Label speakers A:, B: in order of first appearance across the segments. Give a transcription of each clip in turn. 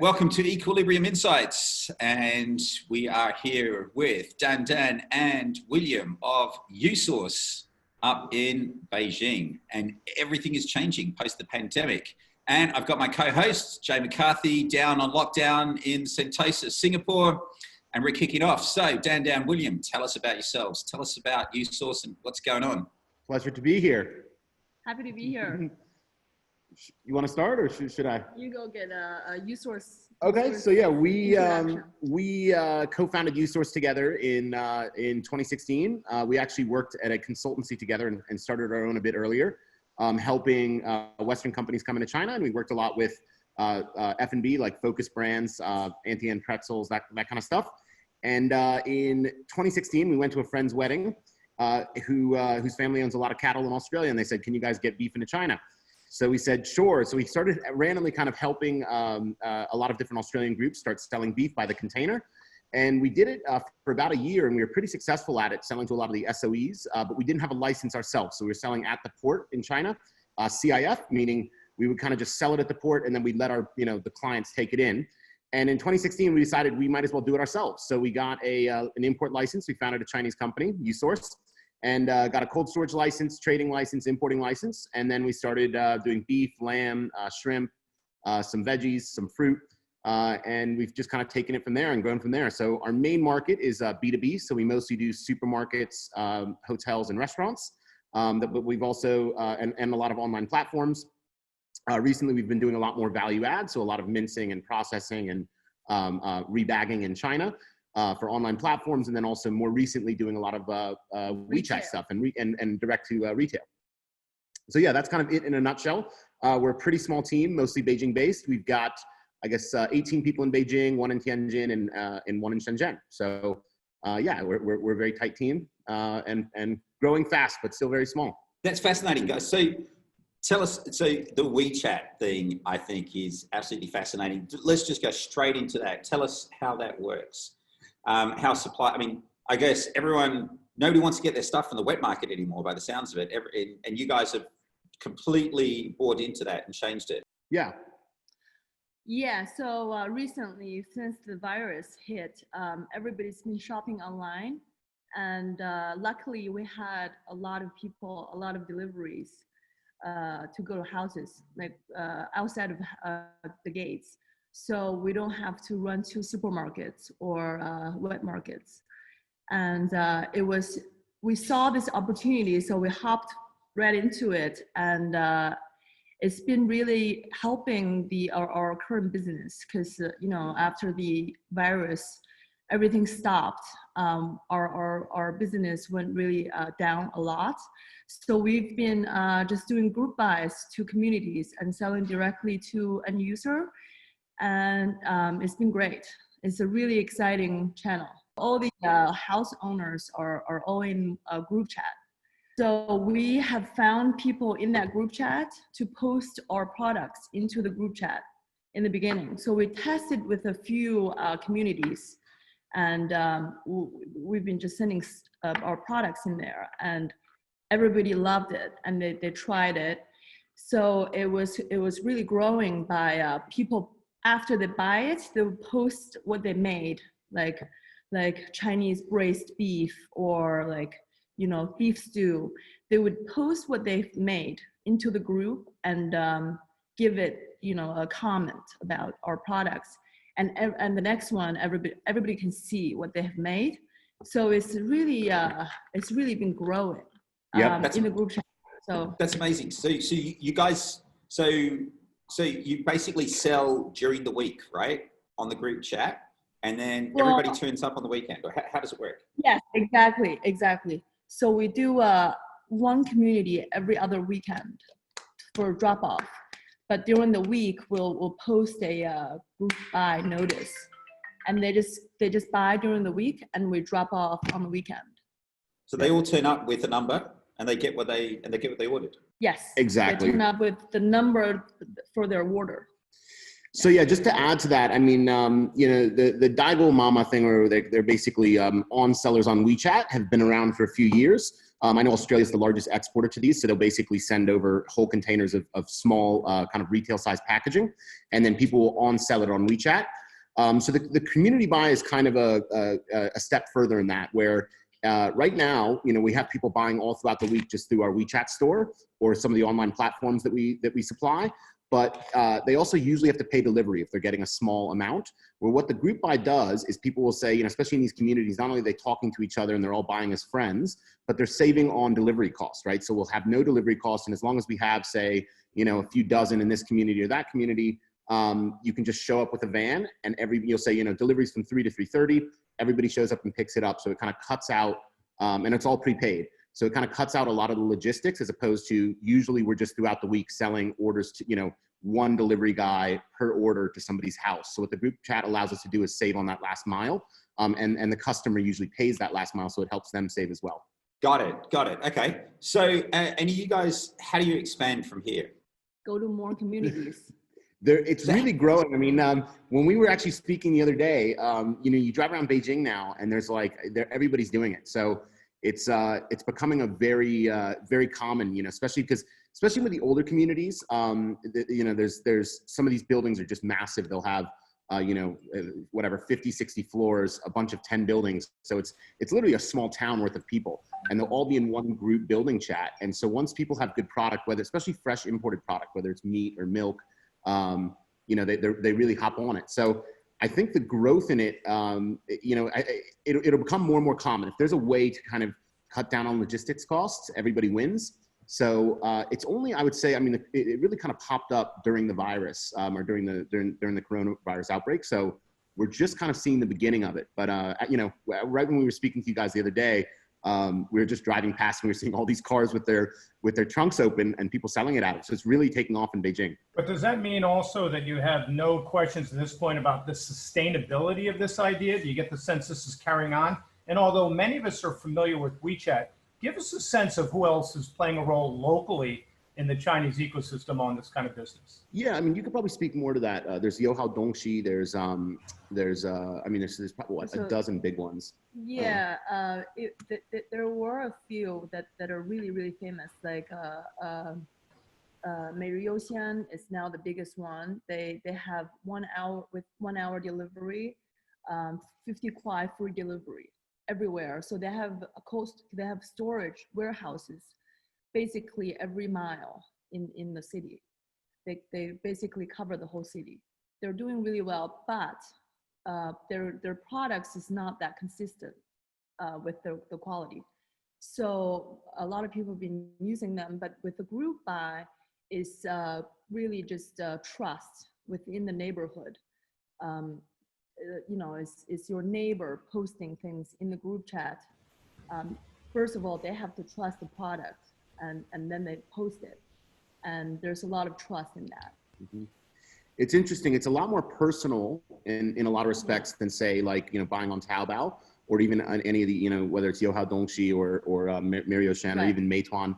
A: welcome to Equilibrium Insights, and we are here with Dandan and William of USource up in Beijing, and everything is changing post the pandemic. And I've got my co-host, Jay McCarthy, down on lockdown in Sentosa, Singapore, and we're kicking off. So Dandan, William, tell us about yourselves. Tell us about USource and what's going on.
B: Pleasure to be here.
C: Happy to be here.
B: You want to start, or should I?
C: You go get a USource.
B: Okay, so yeah, we co-founded USource together in 2016. We actually worked at a consultancy together and started our own a bit earlier, helping Western companies come into China. And we worked a lot with F&B, like Focus Brands, Auntie Anne Pretzels, that kind of stuff. And in 2016, we went to a friend's wedding whose family owns a lot of cattle in Australia. And they said, can you guys get beef into China? So we said, sure. So we started randomly kind of helping a lot of different Australian groups start selling beef by the container. And we did it for about a year, and we were pretty successful at it, selling to a lot of the SOEs, but we didn't have a license ourselves. So we were selling at the port in China, CIF, meaning we would kind of just sell it at the port, and then we'd let our, the clients take it in. And in 2016, we decided we might as well do it ourselves. So we got an import license. We founded a Chinese company, USource, and got a cold storage license, trading license, importing license. And then we started doing beef, lamb, shrimp, some veggies, some fruit. And we've just kind of taken it from there and grown from there. So our main market is B2B. So we mostly do supermarkets, hotels, and restaurants. But we've also, and a lot of online platforms. Recently, we've been doing a lot more value add. So a lot of mincing and processing and rebagging in China. For online platforms, and then also more recently doing a lot of WeChat stuff and direct to retail. So yeah, that's kind of it in a nutshell. We're a pretty small team, mostly Beijing based. We've got, I guess, 18 people in Beijing, 1 in Tianjin, and 1 in Shenzhen. So yeah, we're a very tight team and growing fast, but still very small.
A: That's fascinating, guys. So tell us, so the WeChat thing, I think, is absolutely fascinating. Let's just go straight into that. Tell us how that works. How supply, I guess nobody wants to get their stuff from the wet market anymore by the sounds of it. And you guys have completely bought into that and changed it.
B: Yeah.
C: Yeah, so recently, since the virus hit, everybody's been shopping online. And luckily, we had a lot of people, a lot of deliveries to go to houses, like outside of the gates. So we don't have to run to supermarkets or wet markets. And we saw this opportunity, so we hopped right into it. And it's been really helping our current business because, after the virus, everything stopped. Our business went really down a lot. So we've been just doing group buys to communities and selling directly to end user. And it's been great. It's a really exciting channel. All the house owners are all in a group chat. So we have found people in that group chat to post our products into the group chat in the beginning. So we tested with a few communities, and we've been just sending our products in there, and everybody loved it, and they tried it. So it was really growing by people. After they buy it, they will post what they made, like Chinese braised beef or beef stew. They would post what they've made into the group and give it, a comment about our products. And the next one, everybody can see what they have made. So it's really been growing in the group chat. So
A: that's amazing. So you guys, So you basically sell during the week, right? On the group chat, and then everybody turns up on the weekend. Or how does it work?
C: Yes, exactly. So we do one community every other weekend for drop off, but during the week we'll post a group buy notice, and they just buy during the week, and we drop off on the weekend.
A: So they all turn up with a number, and they get what they ordered.
C: Yes,
B: exactly.
C: They turn up with the number for their order.
B: So yeah, just to add to that, the Daigo Mama thing, where they're basically on sellers on WeChat, have been around for a few years. I know Australia is the largest exporter to these, so they'll basically send over whole containers of small kind of retail size packaging, and then people will on-sell it on WeChat. So the community buy is kind of a step further in that, where right now, we have people buying all throughout the week just through our WeChat store or some of the online platforms that we supply. But they also usually have to pay delivery if they're getting a small amount. Where what the group buy does is people will say, especially in these communities, not only are they talking to each other and they're all buying as friends, but they're saving on delivery costs, right? So we'll have no delivery costs. And as long as we have, say, a few dozen in this community or that community, you can just show up with a van and you'll say, deliveries from 3 to 3:30. Everybody shows up and picks it up. So it kind of cuts out, and it's all prepaid. So it kind of cuts out a lot of the logistics, as opposed to usually we're just throughout the week selling orders to, one delivery guy per order to somebody's house. So what the group chat allows us to do is save on that last mile. And the customer usually pays that last mile. So it helps them save as well.
A: Got it. Okay. So, and you guys, how do you expand from here?
C: Go to more communities.
B: It's really growing. I mean, when we were actually speaking the other day, you drive around Beijing now and there's everybody's doing it. So it's becoming a very, very common, especially with the older communities, there's some of these buildings are just massive. They'll have, 50, 60 floors, a bunch of 10 buildings. So it's literally a small town worth of people, and they'll all be in one group building chat. And so once people have good product, especially fresh imported product, whether it's meat or milk, they really hop on it. So I think the growth in it, it'll become more and more common. If there's a way to kind of cut down on logistics costs, everybody wins. So it's only, I would say, it really kind of popped up during the virus or during the coronavirus outbreak. So we're just kind of seeing the beginning of it. But, right when we were speaking to you guys the other day, we were just driving past and we were seeing all these cars with their trunks open and people selling it out. So it's really taking off in Beijing.
D: But does that mean also that you have no questions at this point about the sustainability of this idea? Do you get the sense this is carrying on? And although many of us are familiar with WeChat, give us a sense of who else is playing a role locally in the Chinese ecosystem on this kind of business.
B: Yeah, you could probably speak more to that. There's Youhao Dongxi. There's probably a dozen big ones.
C: Yeah, there were a few that are really, really famous. Like Meiyouxian is now the biggest one. They have 1 hour with 1 hour delivery, 50 kuai free delivery everywhere. So they have they have storage warehouses basically every mile in the city. They basically cover the whole city. They're doing really well, but their products is not that consistent with the quality. So a lot of people have been using them, but with the group buy is really just trust within the neighborhood. It's your neighbor posting things in the group chat. First of all, they have to trust the product, and then they post it. And there's a lot of trust in that.
B: Mm-hmm. It's interesting. It's a lot more personal in a lot of respects than, say, buying on Taobao or even on any of the, whether it's Youhao Dongxi or Meiyouxian or even Meituan.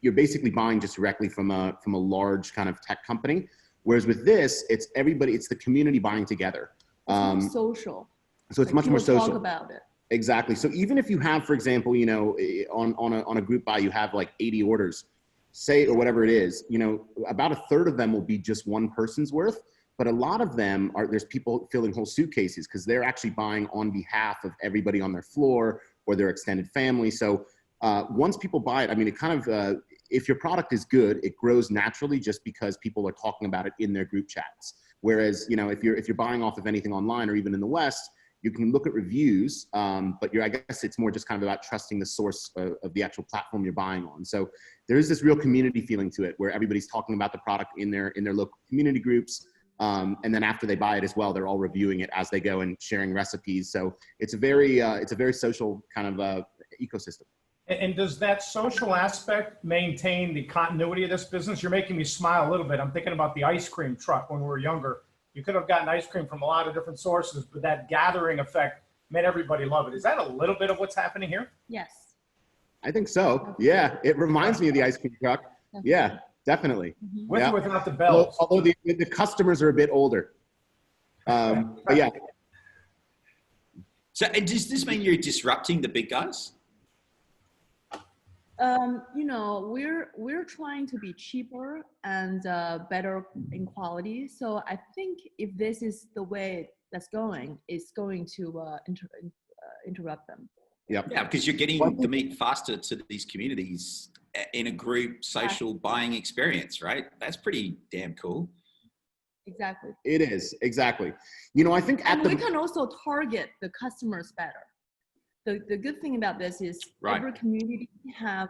B: You're basically buying just directly from a large kind of tech company. Whereas with this, it's everybody, it's the community buying together.
C: It's more social.
B: So it's much more social.
C: Talk about it.
B: Exactly. So even if you have, for example, on a group buy, you have 80 orders, say, or whatever it is, about a third of them will be just one person's worth. But a lot of them there's people filling whole suitcases because they're actually buying on behalf of everybody on their floor or their extended family. So once people buy it, it kind of, if your product is good, it grows naturally just because people are talking about it in their group chats. Whereas, if you're buying off of anything online or even in the West, you can look at reviews, but I guess it's more just kind of about trusting the source of the actual platform you're buying on. So there is this real community feeling to it where everybody's talking about the product in their local community groups. And then after they buy it as well, they're all reviewing it as they go and sharing recipes. So it's a very social kind of ecosystem.
D: And does that social aspect maintain the continuity of this business? You're making me smile a little bit. I'm thinking about the ice cream truck when we were younger. You could have gotten ice cream from a lot of different sources, but that gathering effect made everybody love it. Is that a little bit of what's happening here?
C: Yes.
B: I think so. Yeah, it reminds me of the ice cream truck. Yeah, definitely.
C: Mm-hmm.
D: With or without the bells?
B: Although the customers are a bit older. But yeah.
A: So does this mean you're disrupting the big guys?
C: You know, we're trying to be cheaper and better in quality. So I think if this is the way that's going, it's going to interrupt them.
B: Yep.
A: Yeah, because you're getting the meat faster to these communities in a group social buying experience, right? That's pretty damn cool.
C: Exactly.
B: It is, exactly. You know, I think
C: we can also target the customers better. The good thing about this is every community have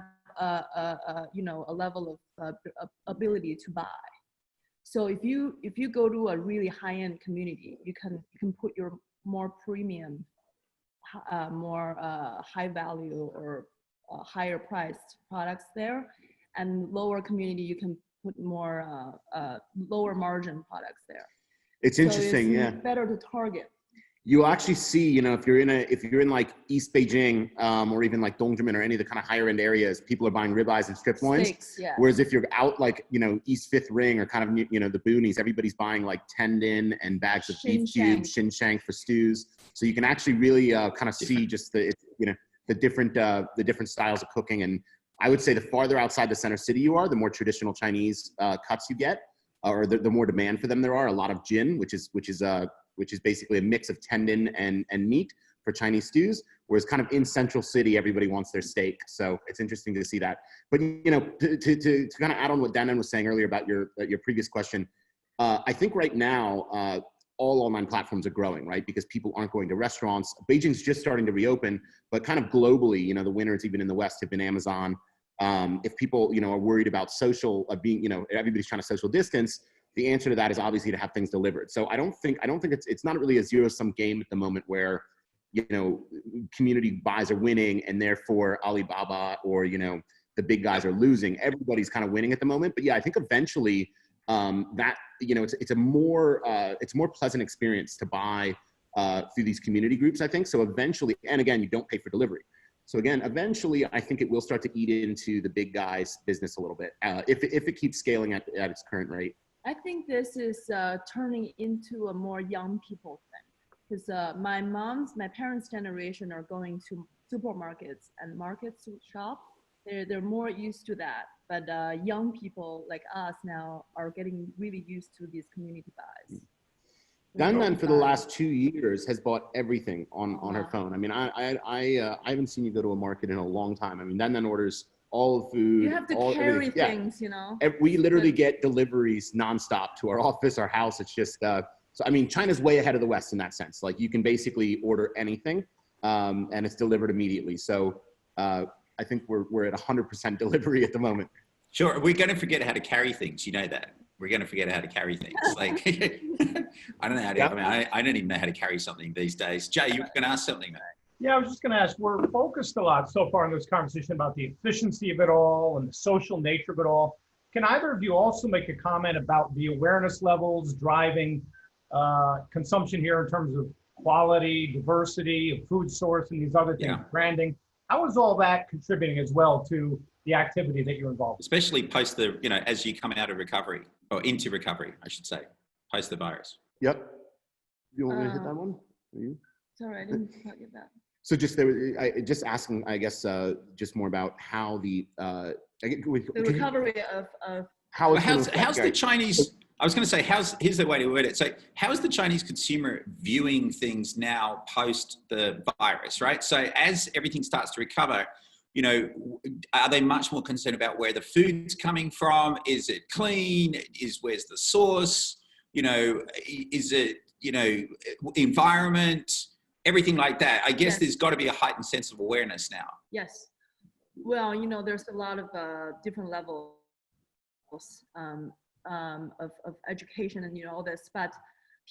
C: you know, a level of ability to buy. So if you go to a really high-end community, you can put your more premium, more high value or higher priced products there, and lower community you can put more lower margin products there.
B: It's interesting,
C: so it's better to target.
B: You actually see, you know, if you're in like East Beijing or even like Dongjimen or any of the kind of higher end areas, people are buying ribeyes and strip loins.
C: Steaks, yeah.
B: Whereas if you're out like, you know, East Fifth Ring or kind of, you know, the boonies, everybody's buying like tendon and bags of beef cubes, shin shank for stews. So you can actually really kind of see just the, you know, the different styles of cooking. And I would say the farther outside the center city you are, the more traditional Chinese cuts you get, or the more demand for them there are. A lot of jin, which is basically a mix of tendon and meat for Chinese stews, whereas kind of in central city, everybody wants their steak. So it's interesting to see that. But, you know, to kind of add on what Dandan was saying earlier about your previous question, I think right now, all online platforms are growing, right? Because people aren't going to restaurants. Beijing's just starting to reopen, but kind of globally, you know, the winners even in the West have been Amazon. If people, you know, are worried about being, you know, everybody's trying to social distance, the answer to that is obviously to have things delivered. So I don't think it's not really a zero-sum game at the moment where, you know, community buys are winning and therefore Alibaba or, you know, the big guys are losing. Everybody's kind of winning at the moment. But yeah, I think eventually that, you know, it's a more pleasant experience to buy through these community groups, I think. So eventually, and again, you don't pay for delivery. So again, eventually, I think it will start to eat into the big guys' business a little bit if it keeps scaling at its current rate.
C: I think this is turning into a more young people thing, because my parents' generation are going to supermarkets and markets to shop. They're more used to that, but young people like us now are getting really used to these community buys.
B: Dandan for the last 2 years has bought everything on her phone. I mean, I haven't seen you go to a market in a long time. I mean, Dandan orders all the food.
C: You have to carry things, you know.
B: We literally get deliveries nonstop to our office, our house. It's just so. I mean, China's way ahead of the West in that sense. Like you can basically order anything, and it's delivered immediately. So I think we're at 100% delivery at the moment.
A: Sure, we're going to forget how to carry things. You know that. We're going to forget how to carry things. Like I don't know how to. I mean, I don't even know how to carry something these days. Jay, you were going to ask something, mate.
D: Yeah, I was just going to ask, we're focused a lot so far in this conversation about the efficiency of it all and the social nature of it all. Can either of you also make a comment about the awareness levels driving consumption here in terms of quality, diversity, of food source, and these other things, branding? How is all that contributing as well to the activity that you're involved in?
A: Especially post the, you know, as you come out of recovery, or into recovery, I should say, post the virus.
B: Yep. You want me to hit that one? Are you?
C: Sorry, I didn't tell you that.
B: So just asking, I guess, just more about how the
C: recovery of
A: how's the Chinese. I was going to say, here's the way to word it. So how is the Chinese consumer viewing things now post the virus, right? So as everything starts to recover, you know, are they much more concerned about where the food's coming from? Is it clean? Where's the source? You know, is it, you know, environment? Everything like that. I guess there's got to be a heightened sense of awareness now.
C: Yes. Well, you know, there's a lot of different levels of education and, you know, all this, but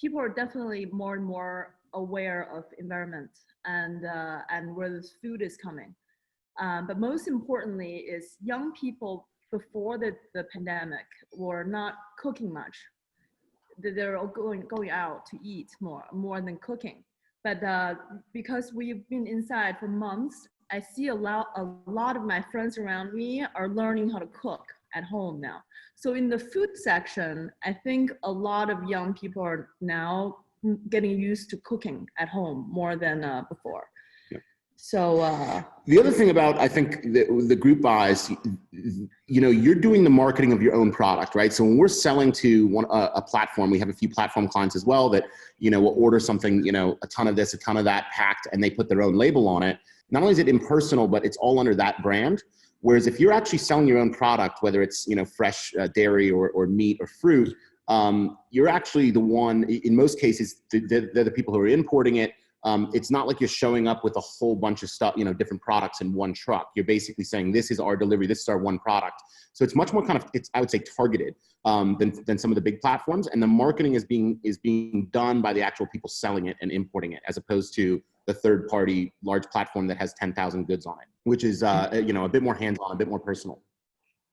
C: people are definitely more and more aware of environment and where this food is coming. But most importantly is young people before the pandemic were not cooking much. They're all going out to eat more than cooking. But because we've been inside for months, I see a lot of my friends around me are learning how to cook at home now. So in the food section, I think a lot of young people are now getting used to cooking at home more than before. Yep. So
B: the other thing about, I think, the group buys, you know, you're doing the marketing of your own product, right? So when we're selling to a platform, we have a few platform clients as well that, you know, will order something, you know, a ton of this, a ton of that packed, and they put their own label on it. Not only is it impersonal, but it's all under that brand. Whereas if you're actually selling your own product, whether it's, you know, fresh dairy or meat or fruit, you're actually the one, in most cases, they're the people who are importing it. It's not like you're showing up with a whole bunch of stuff, you know, different products in one truck. You're basically saying, this is our delivery, this is our one product. So it's much more kind of, I would say, targeted than some of the big platforms. And the marketing is being done by the actual people selling it and importing it, as opposed to the third party large platform that has 10,000 goods on it, which is, you know, a bit more hands-on, a bit more personal.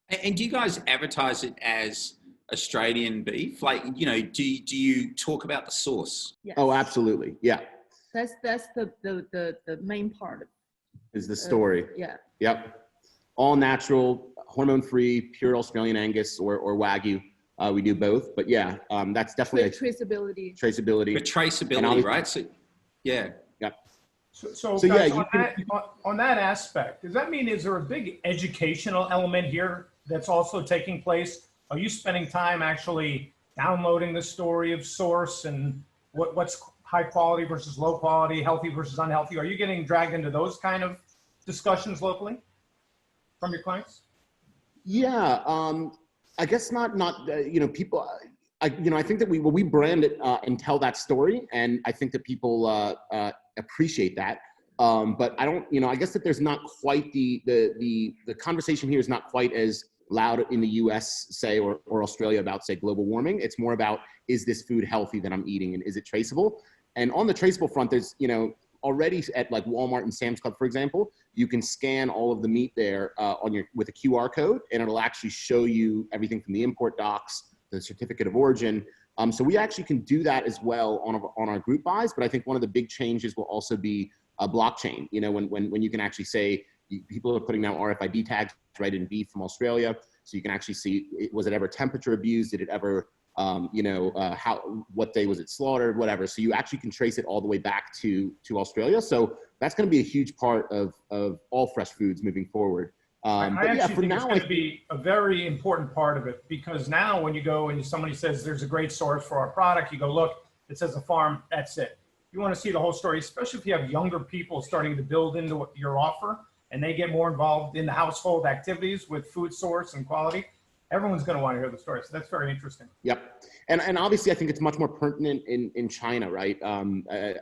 A: And do you guys advertise it as Australian beef? Like, you know, do you talk about the source?
C: yes.
B: Oh, absolutely. Yeah.
C: That's the main part.
B: Is the story.
C: Yeah.
B: Yep. All natural, hormone-free, pure Australian Angus or Wagyu. We do both, but yeah, that's definitely
C: traceability.
B: Traceability.
A: The traceability, right? So, yeah.
B: Yep.
D: So
B: yeah,
D: guys, on that aspect, does that mean, is there a big educational element here that's also taking place? Are you spending time actually downloading the story of source and what's high quality versus low quality, healthy versus unhealthy? Are you getting dragged into those kind of discussions locally from your clients?
B: Yeah, I guess not. You know, people. I think that we brand it and tell that story, and I think that people appreciate that. But I don't. You know, I guess that there's not quite the conversation here is not quite as loud in the U.S. say or Australia about, say, global warming. It's more about, is this food healthy that I'm eating, and is it traceable? And on the traceable front, there's, you know, already at like Walmart and Sam's Club, for example, you can scan all of the meat there with a QR code, and it'll actually show you everything from the import docs, the certificate of origin. So we actually can do that as well on our group buys. But I think one of the big changes will also be a blockchain. You know, when you can actually say, people are putting now RFID tags right in beef from Australia, so you can actually see, was it ever temperature abused? Did it ever, what day was it slaughtered? Whatever. So you actually can trace it all the way back to Australia. So that's going to be a huge part of all fresh foods moving forward.
D: I actually think it's going to be a very important part of it, because now when you go and somebody says there's a great source for our product, you go, look, it says a farm, that's it. You want to see the whole story, especially if you have younger people starting to build into your offer and they get more involved in the household activities with food source and quality. Everyone's going to want to hear the story. So that's very interesting.
B: Yep. And obviously, I think it's much more pertinent in China, right?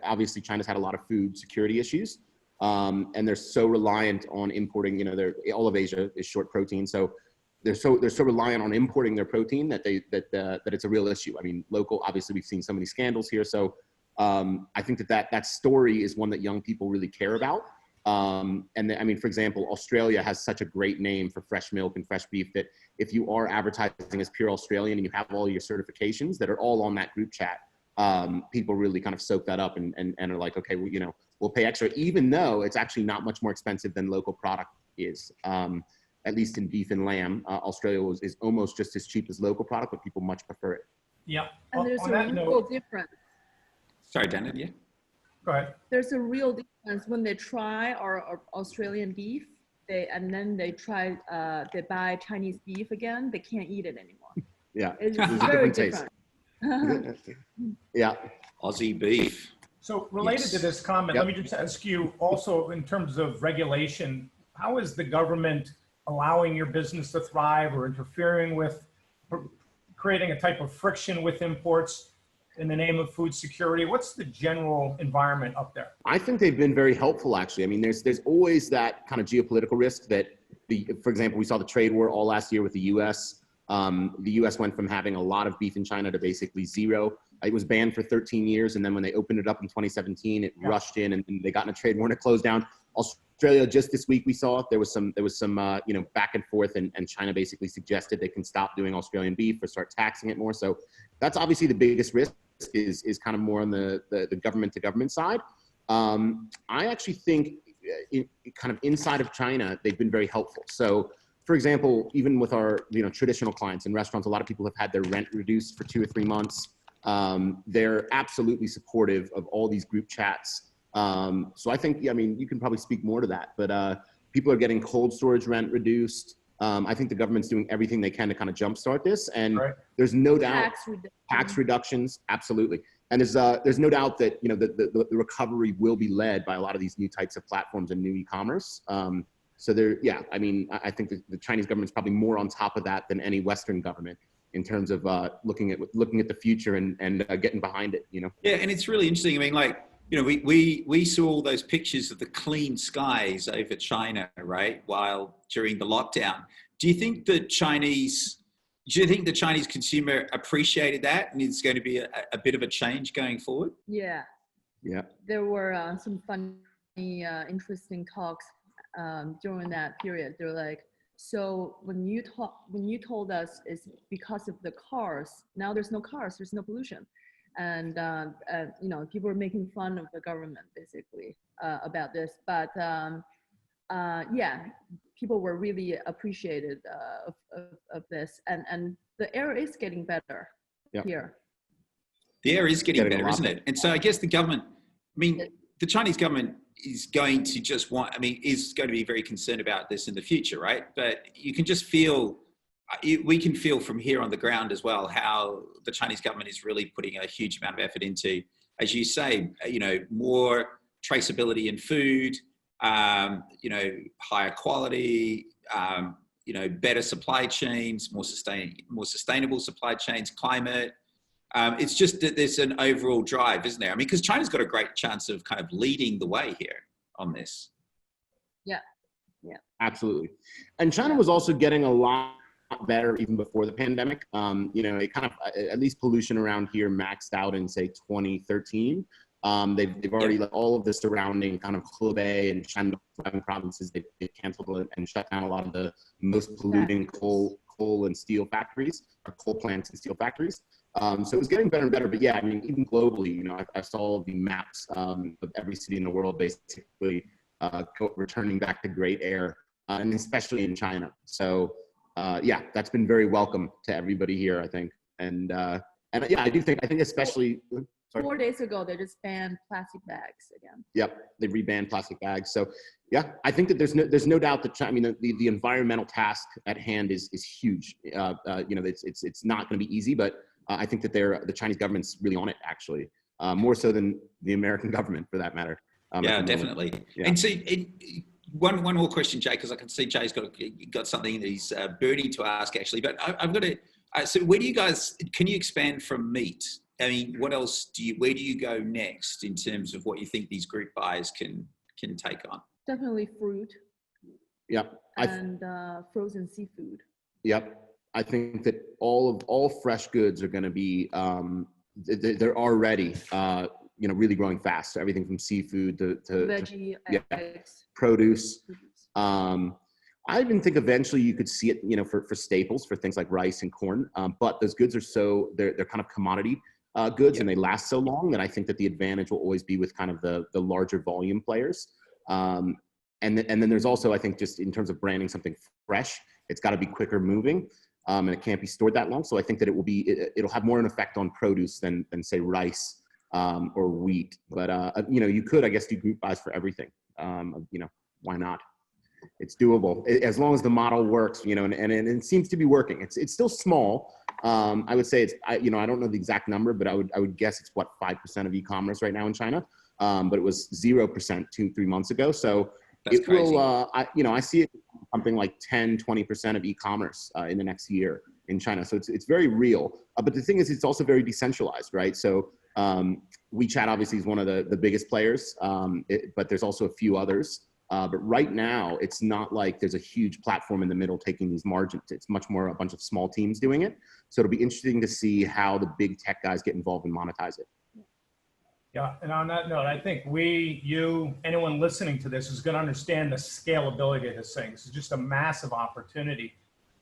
B: Obviously, China's had a lot of food security issues. And they're so reliant on importing, you know, all of Asia is short protein. So they're so reliant on importing their protein that it's a real issue. I mean, local, obviously we've seen so many scandals here. So I think that story is one that young people really care about. I mean, for example, Australia has such a great name for fresh milk and fresh beef that if you are advertising as pure Australian and you have all your certifications that are all on that group chat, people really kind of soak that up and are like, okay, well, you know, we'll pay extra, even though it's actually not much more expensive than local product is. At least in beef and lamb, Australia is almost just as cheap as local product, but people much prefer it.
D: Yeah.
C: And there's a real difference.
A: Sorry, Dandan, yeah?
D: Go ahead.
C: There's a real difference when they try our Australian beef, and then they buy Chinese beef again, they can't eat it anymore.
B: Yeah,
C: it's
B: very
C: different.
B: Yeah.
A: Aussie beef.
D: So related to this comment, Let me just ask you also in terms of regulation, how is the government allowing your business to thrive or interfering with creating a type of friction with imports in the name of food security? What's the general environment up there?
B: I think they've been very helpful, actually. I mean, there's always that kind of geopolitical risk that, for example, we saw the trade war all last year with the U.S. The U.S. went from having a lot of beef in China to basically zero. It was banned for 13 years, and then when they opened it up in 2017, it rushed in, and they got in a trade war and it closed down. Australia, just this week we saw there was some back and forth, and China basically suggested they can stop doing Australian beef or start taxing it more. So that's obviously the biggest risk is kind of more on the government to government side. I actually think kind of inside of China, they've been very helpful. So for example, even with our traditional clients in restaurants, a lot of people have had their rent reduced for 2 or 3 months. They're absolutely supportive of all these group chats So I think, I mean, you can probably speak more to that, but people are getting cold storage rent reduced. I think the government's doing everything they can to kind of jumpstart this, and there's no doubt tax reductions, absolutely. And there's no doubt that, you know, the recovery will be led by a lot of these new types of platforms and new e-commerce. So there, yeah, I mean, I think the Chinese government's probably more on top of that than any Western government in terms of looking at the future and getting behind it, you know?
A: Yeah, and it's really interesting. I mean, like, you know, we saw all those pictures of the clean skies over China, right? While during the lockdown, do you think the Chinese consumer appreciated that, and it's going to be a bit of a change going forward?
C: Yeah.
B: Yeah.
C: There were some funny, interesting talks during that period. They're like, so when you told us it's because of the cars, now there's no cars, there's no pollution. And you know, people are making fun of the government basically about this, but yeah, people were really appreciated of this, and the air is getting better here.
A: The air is getting better, isn't it? And so I guess the government, I mean, the Chinese government is going to is going to be very concerned about this in the future, right? But you can just feel, we can feel from here on the ground as well how the Chinese government is really putting a huge amount of effort into, as you say, you know, more traceability in food, you know, higher quality, you know, better supply chains, more sustainable supply chains, climate. It's just that there's an overall drive, isn't there? I mean, because China's got a great chance of kind of leading the way here on this.
C: Yeah, yeah.
B: Absolutely. And China was also getting a lot better even before the pandemic. You know, it kind of, at least pollution around here maxed out in, say, 2013. They've already let all of the surrounding kind of Hebei and Shandong provinces, they've canceled and shut down a lot of the most polluting coal and steel factories, or coal plants and steel factories. So it was getting better and better, but yeah, I mean, even globally, you know, I saw all of the maps of every city in the world basically returning back to great air, and especially in China. So yeah, that's been very welcome to everybody here, I think. And yeah, I think especially, sorry.
C: 4 days ago, they just banned plastic bags again.
B: Yep, they rebanned plastic bags. So yeah, I think that there's no doubt that China, I mean, the environmental task at hand is huge. You know, it's not going to be easy, but I think that the Chinese government's really on it, actually, more so than the American government, for that matter.
A: Yeah, definitely. Yeah. And so, one more question, Jay, because I can see Jay's got something that he's burning to ask, actually. But I've got to. So, where do you guys? Can you expand from meat? I mean, what else where do you go next in terms of what you think these group buys can take on?
C: Definitely fruit.
B: Yep.
C: And frozen seafood.
B: Yep. I think that all fresh goods are going to be, they're already, you know, really growing fast. So everything from seafood to
C: veggie, eggs,
B: produce. I even think eventually you could see it, you know, for staples, for things like rice and corn. But those goods are they're kind of commodity goods, and they last so long that I think that the advantage will always be with kind of the larger volume players. And then there's also, I think, just in terms of branding something fresh, it's got to be quicker moving. And it can't be stored that long. So I think that it'll have more an effect on produce than say rice or wheat. But you know, you could, I guess, do group buys for everything. You know, why not? It's doable as long as the model works. You know, and it seems to be working. It's still small. I would say you know, I don't know the exact number, but I would guess it's what, 5% of e-commerce right now in China. But it was 0% 2-3 months ago. So
A: that's
B: it
A: crazy.
B: will, you know, I see it something like 10-20% of e-commerce in the next year in China. So it's very real. But the thing is, it's also very decentralized, right? So WeChat obviously is one of the biggest players, but there's also a few others. But right now, it's not like there's a huge platform in the middle taking these margins. It's much more a bunch of small teams doing it. So it'll be interesting to see how the big tech guys get involved and monetize it.
D: Yeah, and on that note, I think anyone listening to this is going to understand the scalability of this thing. This is just a massive opportunity.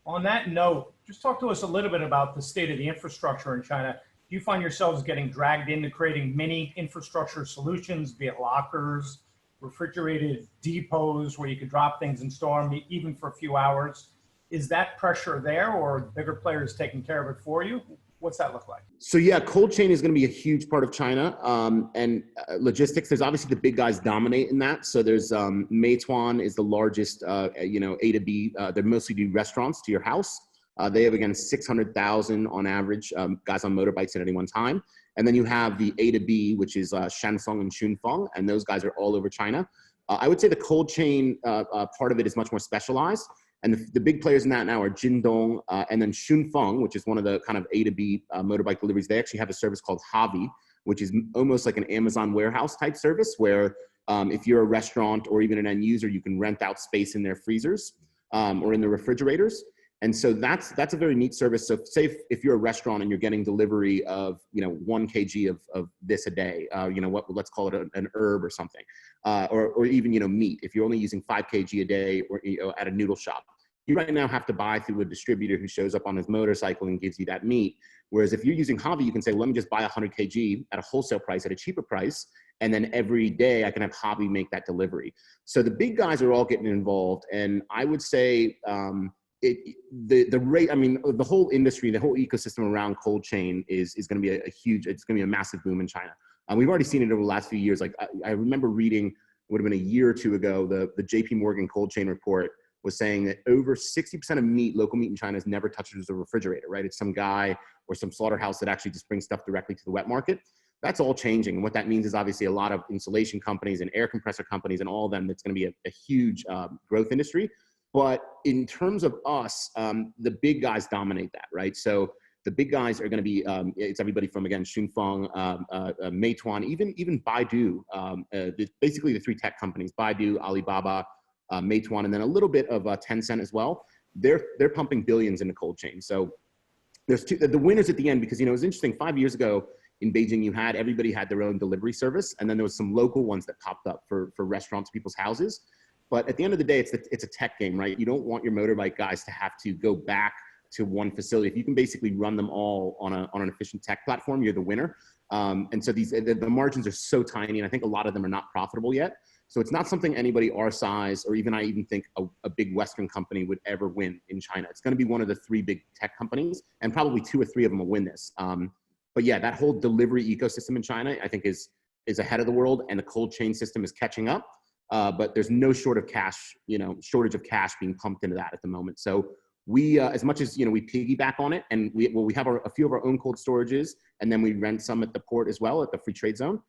D: On that note, just talk to us a little bit about the state of the infrastructure in China. Do you find yourselves getting dragged into creating mini infrastructure solutions, be it lockers, refrigerated depots where you could drop things and store them even for a few hours? Is that pressure there, or are bigger players taking care of it for you? What's that look like?
B: So yeah, cold chain is going to be a huge part of China, and logistics. There's obviously the big guys dominate in that. So there's Meituan is the largest, A to B. They mostly do restaurants to your house. They have, again, 600,000 on average guys on motorbikes at any one time. And then you have the A to B, which is Shansong and Shunfeng, and those guys are all over China. I would say the cold chain part of it is much more specialized. And the big players in that now are Jingdong and then Shunfeng, which is one of the kind of A to B motorbike deliveries. They actually have a service called Havi, which is almost like an Amazon warehouse type service where if you're a restaurant or even an end user, you can rent out space in their freezers or in the refrigerators. And so that's a very neat service. So say if you're a restaurant and you're getting delivery of 1 kg of this a day, let's call it an herb or something, or even meat. If you're only using 5 kg a day, or at a noodle shop, you right now have to buy through a distributor who shows up on his motorcycle and gives you that meat. Whereas if you're using Havi, you can say, well, let me just buy 100 kg at a wholesale price at a cheaper price, and then every day I can have Havi make that delivery. So the big guys are all getting involved, and I would say. The rate, the whole industry, the whole ecosystem around cold chain is going to be it's going to be a massive boom in China. We've already seen it over the last few years. Like I remember reading, it would have been a year or two ago, the JP Morgan cold chain report was saying that over 60% of local meat in China is never touched as a refrigerator, right? It's some guy or some slaughterhouse that actually just brings stuff directly to the wet market. That's all changing. And what that means is obviously a lot of insulation companies and air compressor companies and all of them, that's going to be a huge growth industry. But in terms of us, the big guys dominate that, right? So the big guys are going to be, it's everybody from, again, Shunfeng, Meituan, even Baidu, basically the 3 tech companies, Baidu, Alibaba, Meituan, and then a little bit of Tencent as well. They're pumping billions into cold chain. So there's the winners at the end, because, it was interesting, 5 years ago in Beijing, everybody had their own delivery service, and then there was some local ones that popped up for restaurants, people's houses. But at the end of the day, it's a tech game, right? You don't want your motorbike guys to have to go back to one facility. If you can basically run them all on an efficient tech platform, you're the winner. And so the margins are so tiny, and I think a lot of them are not profitable yet. So it's not something anybody our size, or even I even think a big Western company would ever win in China. It's going to be one of the 3 big tech companies, and probably 2 or 3 of them will win this. But yeah, that whole delivery ecosystem in China, I think is ahead of the world, and the cold chain system is catching up. But there's no shortage of cash being pumped into that at the moment. So we, as much as, we piggyback on it, and we have a few of our own cold storages, and then we rent some at the port as well, at the free trade zone.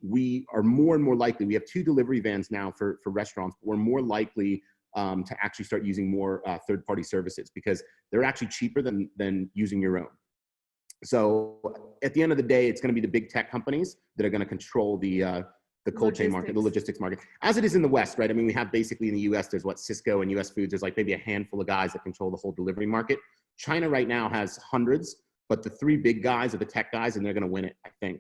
B: We are more and more likely, we have 2 delivery vans now for restaurants, but we're more likely to actually start using more third-party services, because they're actually cheaper than using your own. So at the end of the day, it's going to be the big tech companies that are going to control the cold chain market, the logistics market, as it is in the West, right? We have basically in the US, there's Cisco and US Foods. There's like maybe a handful of guys that control the whole delivery market. China right now has hundreds, but the 3 big guys are the tech guys, and they're going to win it, I think.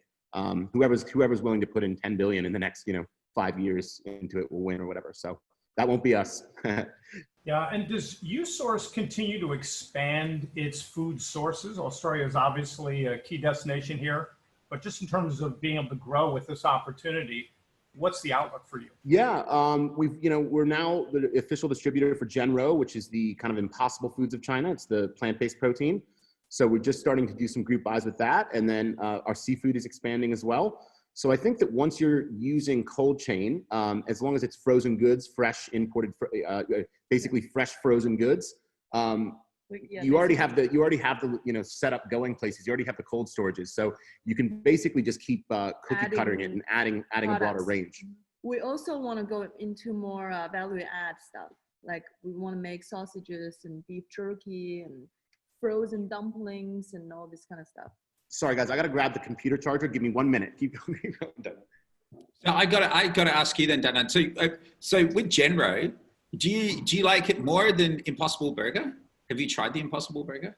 B: Whoever's willing to put in 10 billion in the next, 5 years into it will win, or whatever. So that won't be us.
D: Yeah, and does USource continue to expand its food sources? Australia is obviously a key destination here, but just in terms of being able to grow with this opportunity, what's the outlook for you?
B: Yeah, we're now the official distributor for Genro, which is the kind of impossible foods of China. It's the plant-based protein. So we're just starting to do some group buys with that. And then our seafood is expanding as well. So I think that once you're using cold chain, as long as it's frozen goods, fresh imported, basically fresh frozen goods, you already have the setup going places. You already have the cold storages, so you can basically just keep cookie cuttering it and adding a broader range.
C: We also want to go into more value add stuff. Like we want to make sausages and beef jerky and frozen dumplings and all this kind of stuff.
B: Sorry guys, I got to grab the computer charger. Give me 1 minute. Keep going.
A: So I got to ask you then, Dandan. So with Genro, do you like it more than Impossible Burger? Have you tried the Impossible Burger?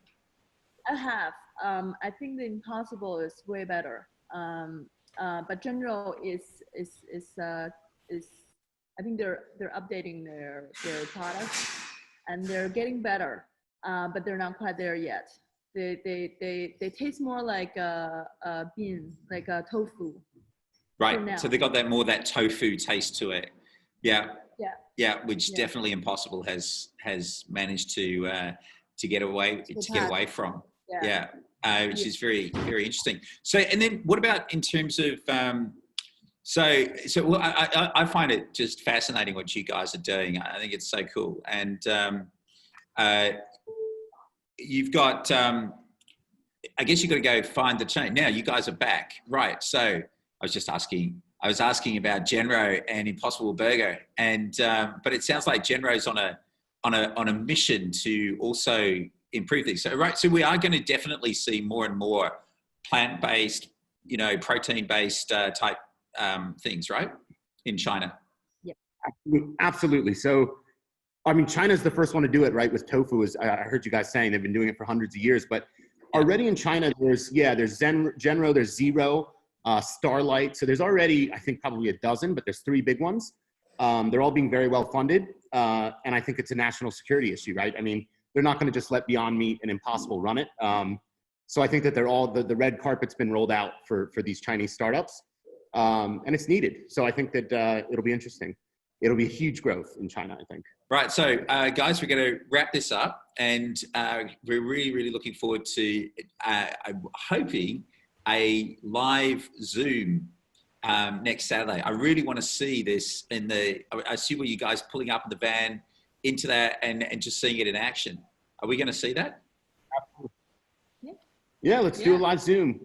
C: I have. I think the Impossible is way better. But Genro is I think they're updating their products, and they're getting better. But they're not quite there yet. They taste more like a bean, like a tofu.
A: Right. So they got that tofu taste to it. Yeah.
C: Yeah.
A: Yeah, which definitely Impossible has managed to get away from. Yeah. which is very, very interesting. So, and then what about in terms of, well, I find it just fascinating what you guys are doing. I think it's so cool. And you've got, I guess you've got to go find the chain. Now you guys are back. Right. So I was asking about Genro and Impossible Burger, and but it sounds like Genro's on a mission to also improve things. So right, so we are going to definitely see more and more plant-based, protein-based type things, right, in China.
B: Yeah, absolutely. So, I mean, China's the first one to do it, right? With tofu, as I heard you guys saying, they've been doing it for hundreds of years. But already in China, there's Genro, there's Zero. Starlight. So there's already, I think, probably a dozen, but there's 3 big ones. They're all being very well funded. And I think it's a national security issue, right? I mean, they're not going to just let Beyond Meat and Impossible run it. So I think that they're all, the red carpet's been rolled out for these Chinese startups. And it's needed. So I think that it'll be interesting. It'll be a huge growth in China, I think.
A: Right. So guys, we're going to wrap this up, and we're really, really looking forward to, I'm hoping, a live Zoom next Saturday. I really want to see this I see where you guys pulling up in the van into that and just seeing it in action. Are we going to see that?
B: Yeah, let's do a live Zoom.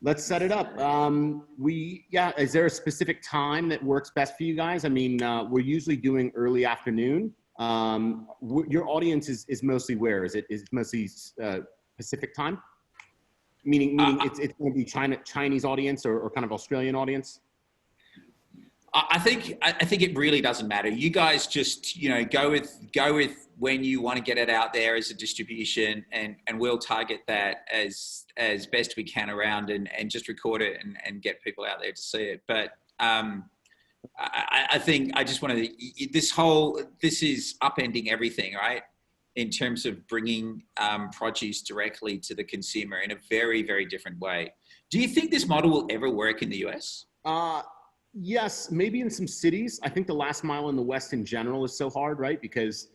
B: Let's set it up. Is there a specific time that works best for you guys? I mean, we're usually doing early afternoon. Your audience is mostly where? Is it mostly Pacific time? Meaning it's going to be Chinese audience or kind of Australian audience?
A: I think it really doesn't matter. You guys just, go with when you want to get it out there as a distribution, and we'll target that as best we can around and just record it and get people out there to see it. But I think I just want to, this is upending everything, right? In terms of bringing produce directly to the consumer in a very, very different way. Do you think this model will ever work in the US?
B: Yes, maybe in some cities. I think the last mile in the West in general is so hard, right? Because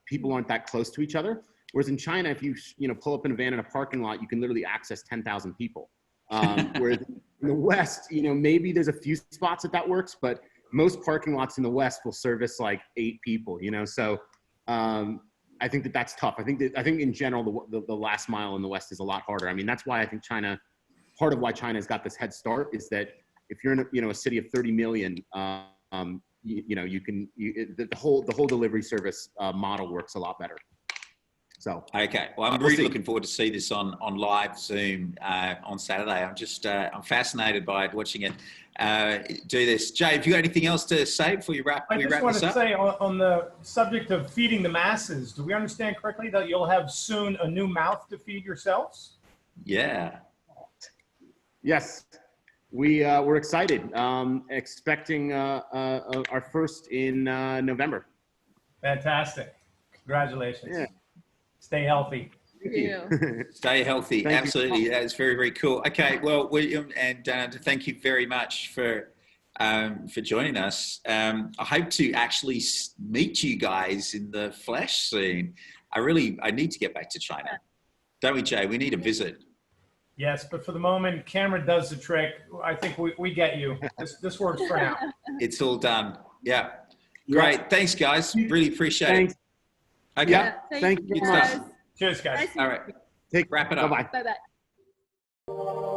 B: people aren't that close to each other. Whereas in China, if you pull up in a van in a parking lot, you can literally access 10,000 people. Whereas in the West, maybe there's a few spots that works, but most parking lots in the West will service like 8 people, So I think that's tough. I think in general, the last mile in the West is a lot harder. I mean, that's why I think part of why China's got this head start is that if you're in a city of 30 million, the whole delivery service model works a lot better. So
A: okay, well, I'm really looking forward to see this on live Zoom on Saturday. I'm fascinated by it, watching it do this. Jay, have you got anything else to say before you wrap?
D: I just want to say on the subject of feeding the masses, do we understand correctly that you'll have soon a new mouth to feed yourselves?
A: Yeah.
B: Yes. We're excited, expecting our first in November.
D: Fantastic. Congratulations. Yeah. Stay healthy.
C: Thank you.
A: Stay healthy. Absolutely. That is very, very cool. Okay. Well, William and Dandan, thank you very much for joining us. I hope to actually meet you guys in the flesh soon. I need to get back to China. Don't we, Jay? We need a visit.
D: Yes, but for the moment, Cameron does the trick. I think we get you. This works for now.
A: It's all done. Yeah. Great. Thanks, guys. Really appreciate it. Okay.
B: Yeah. Thank you.
C: Guys.
D: Cheers, guys.
A: All right. Wrap it up.
B: Bye-bye.
C: Bye-bye.